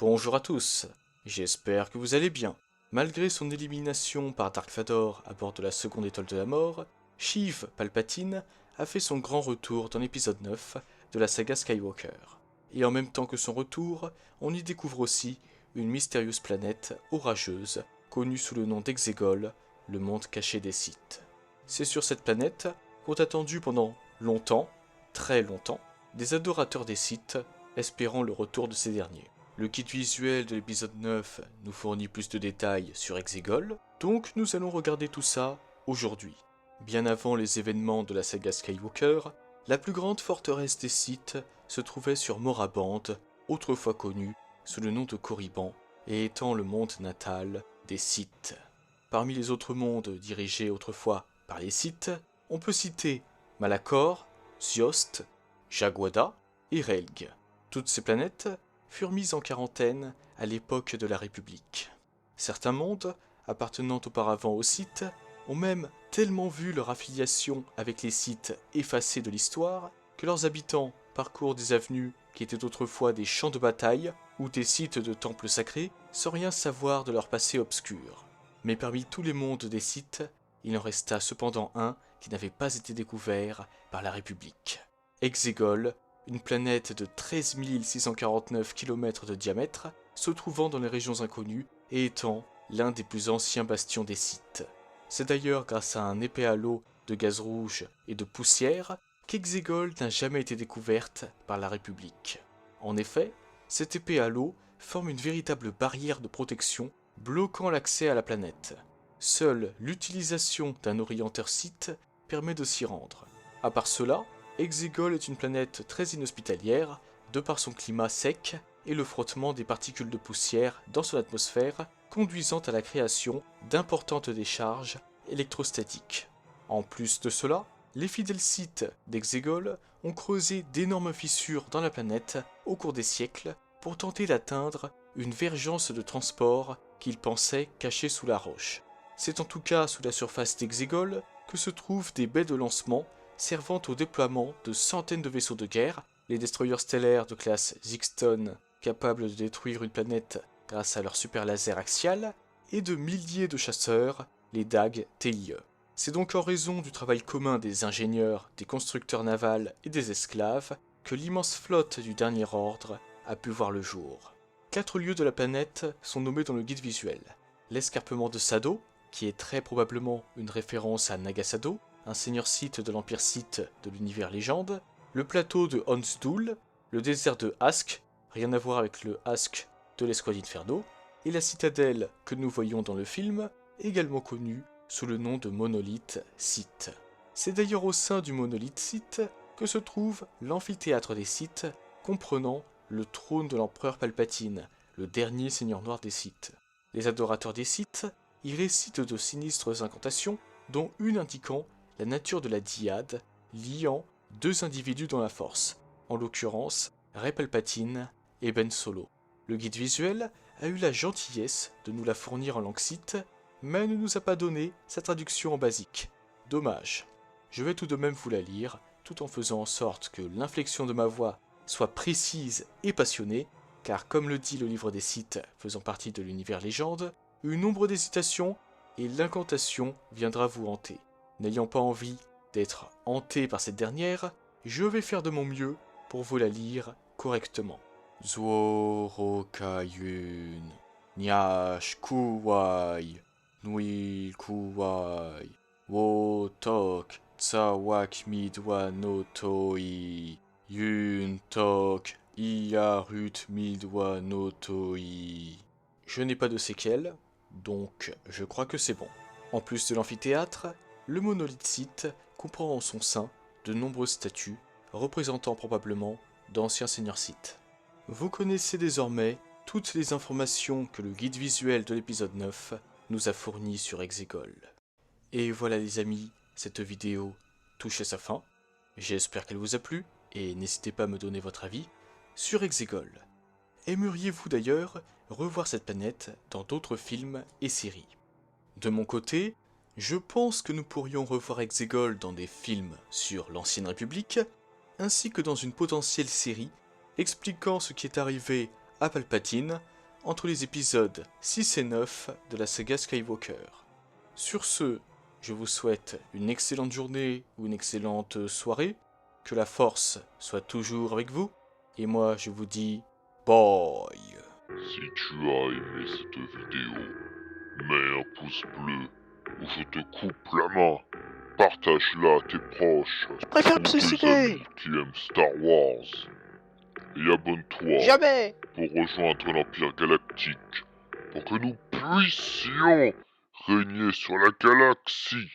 Bonjour à tous, j'espère que vous allez bien. Malgré son élimination par Dark Vador à bord de la seconde étoile de la mort, Sheev Palpatine a fait son grand retour dans l'épisode 9 de la saga Skywalker. Et en même temps que son retour, on y découvre aussi une mystérieuse planète orageuse, connue sous le nom d'Exegol, le monde caché des Sith. C'est sur cette planète qu'ont attendu pendant longtemps, très longtemps, des adorateurs des Sith, espérant le retour de ces derniers. Le guide visuel de l'épisode 9 nous fournit plus de détails sur Exegol, donc nous allons regarder tout ça aujourd'hui. Bien avant les événements de la saga Skywalker, la plus grande forteresse des Sith se trouvait sur Moraband, autrefois connue sous le nom de Korriban, et étant le monde natal des Sith. Parmi les autres mondes dirigés autrefois par les Sith, on peut citer Malachor, Ziost, Jaguada et Relg. Toutes ces planètes furent mises en quarantaine à l'époque de la République. Certains mondes, appartenant auparavant aux Sith, ont même tellement vu leur affiliation avec les Sith effacée de l'histoire que leurs habitants parcourent des avenues qui étaient autrefois des champs de bataille ou des sites de temples sacrés sans rien savoir de leur passé obscur. Mais parmi tous les mondes des Sith, il en resta cependant un qui n'avait pas été découvert par la République. Exegol, une planète de 13 649 km de diamètre, se trouvant dans les régions inconnues et étant l'un des plus anciens bastions des Sith. C'est d'ailleurs grâce à un épais halo de gaz rouge et de poussière qu'Exegol n'a jamais été découverte par la République. En effet, cet épais halo forme une véritable barrière de protection bloquant l'accès à la planète. Seule l'utilisation d'un orienteur Sith permet de s'y rendre. À part cela, Exegol est une planète très inhospitalière, de par son climat sec et le frottement des particules de poussière dans son atmosphère, conduisant à la création d'importantes décharges électrostatiques. En plus de cela, les fidèles Sith d'Exegol ont creusé d'énormes fissures dans la planète au cours des siècles pour tenter d'atteindre une vergence de transport qu'ils pensaient cachée sous la roche. C'est en tout cas sous la surface d'Exegol que se trouvent des baies de lancement servant au déploiement de centaines de vaisseaux de guerre, les destroyers stellaires de classe Zixton, capables de détruire une planète grâce à leur super laser axial, et de milliers de chasseurs, les DAG TIE. C'est donc en raison du travail commun des ingénieurs, des constructeurs navals et des esclaves que l'immense flotte du Dernier Ordre a pu voir le jour. 4 lieux de la planète sont nommés dans le guide visuel. L'escarpement de Sado, qui est très probablement une référence à Nagasado, un seigneur Sith de l'Empire Sith de l'univers légende, le plateau de Honsdul, le désert de Ask, rien à voir avec le Ask de l'Escouade Inferno, et la citadelle que nous voyons dans le film, également connue sous le nom de Monolith Sith. C'est d'ailleurs au sein du Monolith Sith que se trouve l'amphithéâtre des Sith, comprenant le trône de l'empereur Palpatine, le dernier seigneur noir des Sith. Les adorateurs des Sith y récitent de sinistres incantations, dont une indiquant la nature de la dyade liant deux individus dans la force, en l'occurrence Rey Palpatine et Ben Solo. Le guide visuel a eu la gentillesse de nous la fournir en langue Sith, mais ne nous a pas donné sa traduction en basique. Dommage. Je vais tout de même vous la lire, tout en faisant en sorte que l'inflexion de ma voix soit précise et passionnée, car comme le dit le livre des Sith faisant partie de l'univers légende, une ombre d'hésitation et l'incantation viendra vous hanter. N'ayant pas envie d'être hanté par cette dernière, je vais faire de mon mieux pour vous la lire correctement. Zuorokayun, Nyash Kuwai, Nuil Kuwai, Wotok, Tsawak Midwa no Toi, Yun Tok, Iarut Midwa no Toi. Je n'ai pas de séquelles, donc je crois que c'est bon. En plus de l'amphithéâtre, le monolithe Sith comprend en son sein de nombreuses statues représentant probablement d'anciens seigneurs Sith. Vous connaissez désormais toutes les informations que le guide visuel de l'épisode 9 nous a fournies sur Exegol. Et voilà les amis, cette vidéo touche à sa fin. J'espère qu'elle vous a plu et n'hésitez pas à me donner votre avis sur Exegol. Aimeriez-vous d'ailleurs revoir cette planète dans d'autres films et séries? De mon côté, je pense que nous pourrions revoir Exegol dans des films sur l'Ancienne République, ainsi que dans une potentielle série expliquant ce qui est arrivé à Palpatine entre les épisodes 6 et 9 de la saga Skywalker. Sur ce, je vous souhaite une excellente journée ou une excellente soirée, que la force soit toujours avec vous, et moi je vous dis bye. Si tu as aimé cette vidéo, mets un pouce bleu ou je te coupe la main. Partage-la à tes proches Je préfère ou me tes suicider. amis qui aiment Star Wars. Et abonne-toi Jamais. pour rejoindre l'Empire Galactique pour que nous puissions régner sur la galaxie.